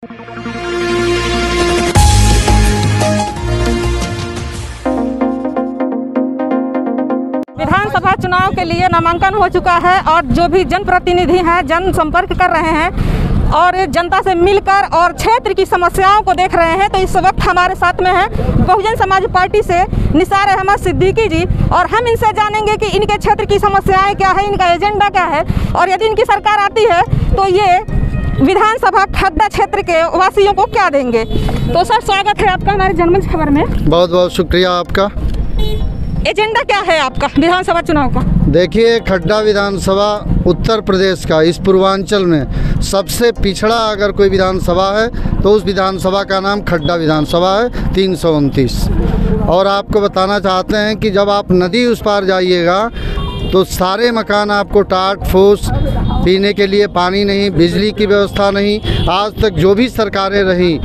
विधानसभा चुनाव के लिए नामांकन हो चुका है और जो भी जनप्रतिनिधि हैं जन संपर्क कर रहे हैं और जनता से मिलकर और क्षेत्र की समस्याओं को देख रहे हैं। तो इस वक्त हमारे साथ में है बहुजन समाज पार्टी से निसार अहमद सिद्दीकी जी और हम इनसे जानेंगे कि इनके क्षेत्र की समस्याएं क्या है, इनका एजेंडा क्या है और यदि इनकी सरकार आती है तो ये विधानसभा खड्डा क्षेत्र के वासियों को क्या देंगे। तो सर स्वागत है आपका हमारे जनमंच खबर में। बहुत बहुत शुक्रिया आपका। एजेंडा क्या है आपका विधानसभा चुनाव का? देखिए, खड्डा विधानसभा उत्तर प्रदेश का इस पूर्वांचल में सबसे पिछड़ा अगर कोई विधानसभा है तो उस विधानसभा का नाम खड्डा विधानसभा है 329। और आपको बताना चाहते हैं कि जब आप नदी उस पार जाइएगा तो सारे मकान आपको टाट फूस, पीने के लिए पानी नहीं, बिजली की व्यवस्था नहीं। आज तक जो भी सरकारें रही,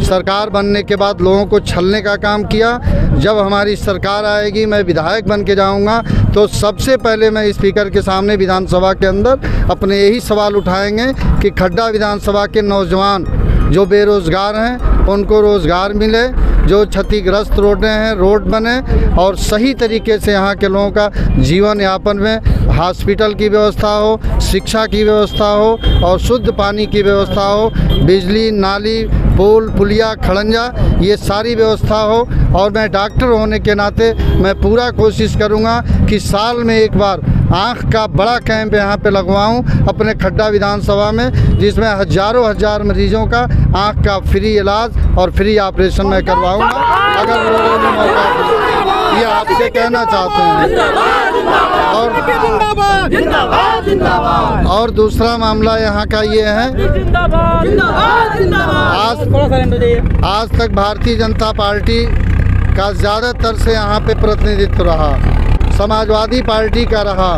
सरकार बनने के बाद लोगों को छलने का काम किया। जब हमारी सरकार आएगी, मैं विधायक बन के जाऊँगा तो सबसे पहले मैं स्पीकर के सामने विधानसभा के अंदर अपने यही सवाल उठाएंगे कि खड्डा विधानसभा के नौजवान जो बेरोज़गार हैं उनको रोज़गार मिले, जो क्षतिग्रस्त रोडें हैं रोड बने और सही तरीके से यहाँ के लोगों का जीवन यापन में हॉस्पिटल की व्यवस्था हो, शिक्षा की व्यवस्था हो और शुद्ध पानी की व्यवस्था हो, बिजली, नाली, पुल, पुलिया, खड़ंजा, ये सारी व्यवस्था हो। और मैं डॉक्टर होने के नाते मैं पूरा कोशिश करूँगा कि साल में एक बार आँख का बड़ा कैंप यहाँ पे लगवाऊँ अपने खड्डा विधानसभा में, जिसमें हज़ारों हजार मरीजों का आँख का फ्री इलाज और फ्री ऑपरेशन मैं करवाऊँगा अगर लोगों ने मौका दिया। ये आपसे कहना चाहते हैं। और दूसरा मामला यहाँ का ये है, आज तक भारतीय जनता पार्टी का ज़्यादातर से यहाँ पे प्रतिनिधित्व रहा, समाजवादी पार्टी का रहा।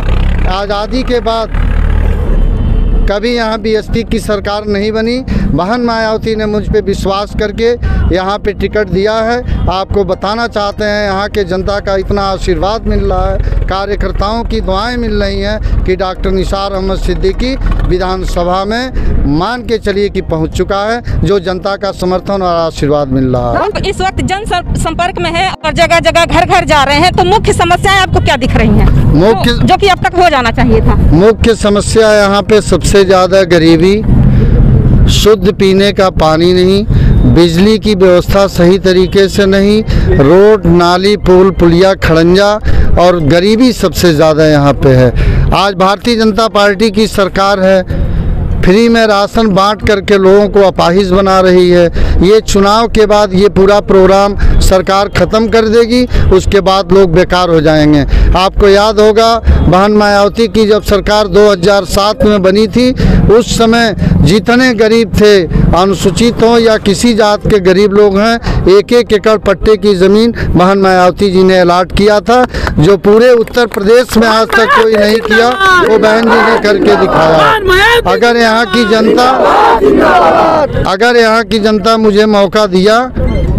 आज़ादी के बाद कभी यहाँ बीएसपी की सरकार नहीं बनी। बहन मायावती ने मुझ पे विश्वास करके यहाँ पे टिकट दिया है। आपको बताना चाहते हैं यहाँ के जनता का इतना आशीर्वाद मिल रहा है, कार्यकर्ताओं की दुआएं मिल रही हैं कि डॉक्टर निसार अहमद सिद्दीकी विधानसभा में मान के चलिए कि पहुँच चुका है, जो जनता का समर्थन और आशीर्वाद मिल रहा है। इस वक्त जन संपर्क में है और जगह जगह घर घर जा रहे हैं, तो मुख्य समस्याएं आपको क्या दिख रही हैं जो कि अब तक हो जाना चाहिए था? मुख्य समस्या यहाँ पे सबसे ज़्यादा गरीबी, शुद्ध पीने का पानी नहीं, बिजली की व्यवस्था सही तरीके से नहीं, रोड, नाली, पुल, पुलिया, खड़ंजा और गरीबी सबसे ज़्यादा यहाँ पे है। आज भारतीय जनता पार्टी की सरकार है, फ्री में राशन बांट करके लोगों को अपाहिज बना रही है। ये चुनाव के बाद ये पूरा प्रोग्राम सरकार ख़त्म कर देगी, उसके बाद लोग बेकार हो जाएंगे। आपको याद होगा बहन मायावती की जब सरकार 2007 में बनी थी, उस समय जितने गरीब थे, अनुसूचित हो या किसी जात के गरीब लोग हैं, 1-1 एकड़ पट्टे की ज़मीन बहन मायावती जी ने अलॉट किया था, जो पूरे उत्तर प्रदेश में आज तक कोई नहीं किया, वो बहन जी ने करके दिखाया। अगर यहाँ की जनता मुझे मौका दिया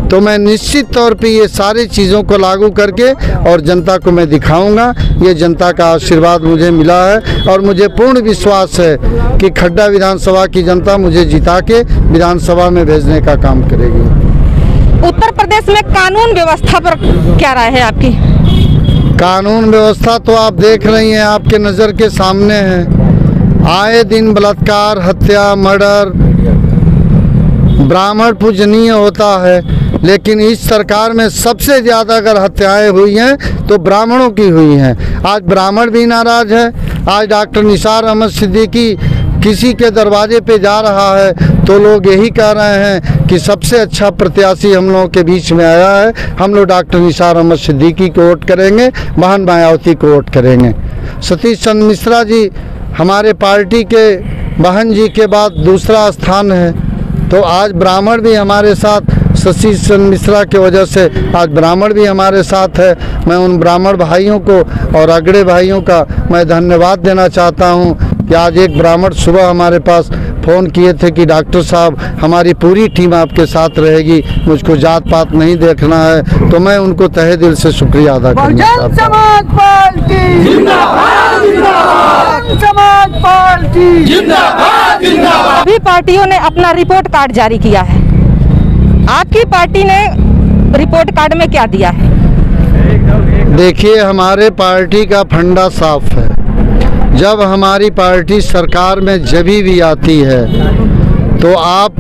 तो मैं निश्चित तौर पे ये सारी चीज़ों को लागू करके और जनता को मैं दिखाऊंगा। ये जनता का आशीर्वाद मुझे मिला है और मुझे पूर्ण विश्वास है कि खड्डा विधानसभा की जनता मुझे जिता के विधानसभा में भेजने का काम करेगी। उत्तर प्रदेश में कानून व्यवस्था पर क्या राय है आपकी? कानून व्यवस्था तो आप देख रही हैं, आपके नज़र के सामने है। आए दिन बलात्कार, हत्या, मर्डर, ब्राह्मण पूजनीय होता है, लेकिन इस सरकार में सबसे ज़्यादा अगर हत्याएं हुई हैं तो ब्राह्मणों की हुई हैं। आज ब्राह्मण भी नाराज़ है। आज डॉक्टर निसार अहमद सिद्दीकी किसी के दरवाजे पे जा रहा है तो लोग यही कह रहे हैं कि सबसे अच्छा प्रत्याशी हम लोगों के बीच में आया है, हम लोग डॉक्टर निसार अहमद सिद्दीकी को वोट करेंगे, बहन मायावती को वोट करेंगे। सतीश चंद्र मिश्रा जी हमारे पार्टी के बहन जी के बाद दूसरा स्थान है, तो आज ब्राह्मण भी हमारे साथ, सतीश चंद्र मिश्रा की वजह से आज ब्राह्मण भी हमारे साथ है। मैं उन ब्राह्मण भाइयों को और अगड़े भाइयों का मैं धन्यवाद देना चाहता हूं कि आज एक ब्राह्मण सुबह हमारे पास फ़ोन किए थे कि डॉक्टर साहब हमारी पूरी टीम आपके साथ रहेगी, मुझको जात पात नहीं देखना है, तो मैं उनको तहे दिल से शुक्रिया अदा करना चाहता हूँ। सभी पार्टियों ने अपना रिपोर्ट कार्ड जारी किया है, आपकी पार्टी ने रिपोर्ट कार्ड में क्या दिया है? देखिए, हमारे पार्टी का फंडा साफ है। जब हमारी पार्टी सरकार में जब भी आती है तो आप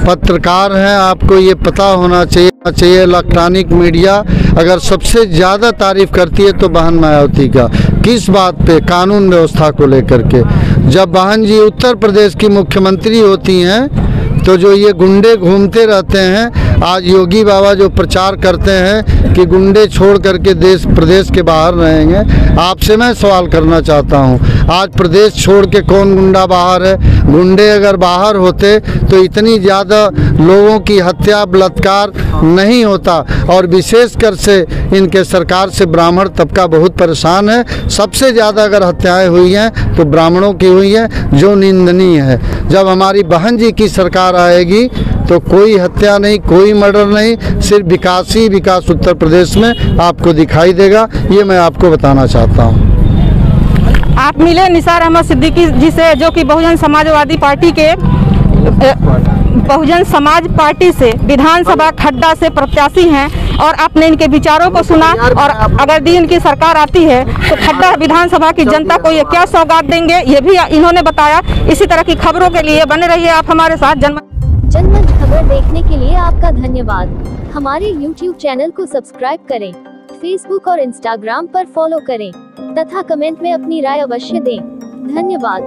पत्रकार हैं, आपको ये पता होना चाहिए इलेक्ट्रॉनिक मीडिया अगर सबसे ज़्यादा तारीफ़ करती है तो बहन मायावती का। किस बात पे? कानून व्यवस्था को लेकर के। जब बहन जी उत्तर प्रदेश की मुख्यमंत्री होती हैं तो जो ये गुंडे घूमते रहते हैं, आज योगी बाबा जो प्रचार करते हैं कि गुंडे छोड़ करके देश प्रदेश के बाहर रहेंगे, आपसे मैं सवाल करना चाहता हूं, आज प्रदेश छोड़ के कौन गुंडा बाहर है? गुंडे अगर बाहर होते तो इतनी ज़्यादा लोगों की हत्या बलात्कार नहीं होता। और विशेषकर से इनके सरकार से ब्राह्मण तबका बहुत परेशान है। सबसे ज़्यादा अगर हत्याएँ हुई हैं तो ब्राह्मणों की हुई हैं, जो निंदनीय है। जब हमारी बहन जी की सरकार आएगी तो कोई हत्या नहीं, कोई मर्डर नहीं, सिर्फ विकास ही विकास उत्तर प्रदेश में आपको दिखाई देगा। ये मैं आपको बताना चाहता हूँ। आप मिले निसार अहमद सिद्दीकी जी से, जो कि बहुजन समाजवादी पार्टी के बहुजन समाज पार्टी से विधानसभा खड्डा से प्रत्याशी हैं, और आपने इनके विचारों को सुना। और अगर दी इनकी सरकार आती है तो खड्डा विधानसभा की जनता को ये क्या सौगात देंगे, ये भी इन्होंने बताया। इसी तरह की खबरों के लिए बने रहिए आप हमारे साथ। जनमत खबर देखने के लिए आपका धन्यवाद। हमारे YouTube चैनल को सब्सक्राइब करें, Facebook और Instagram पर फॉलो करें तथा कमेंट में अपनी राय अवश्य दें। धन्यवाद।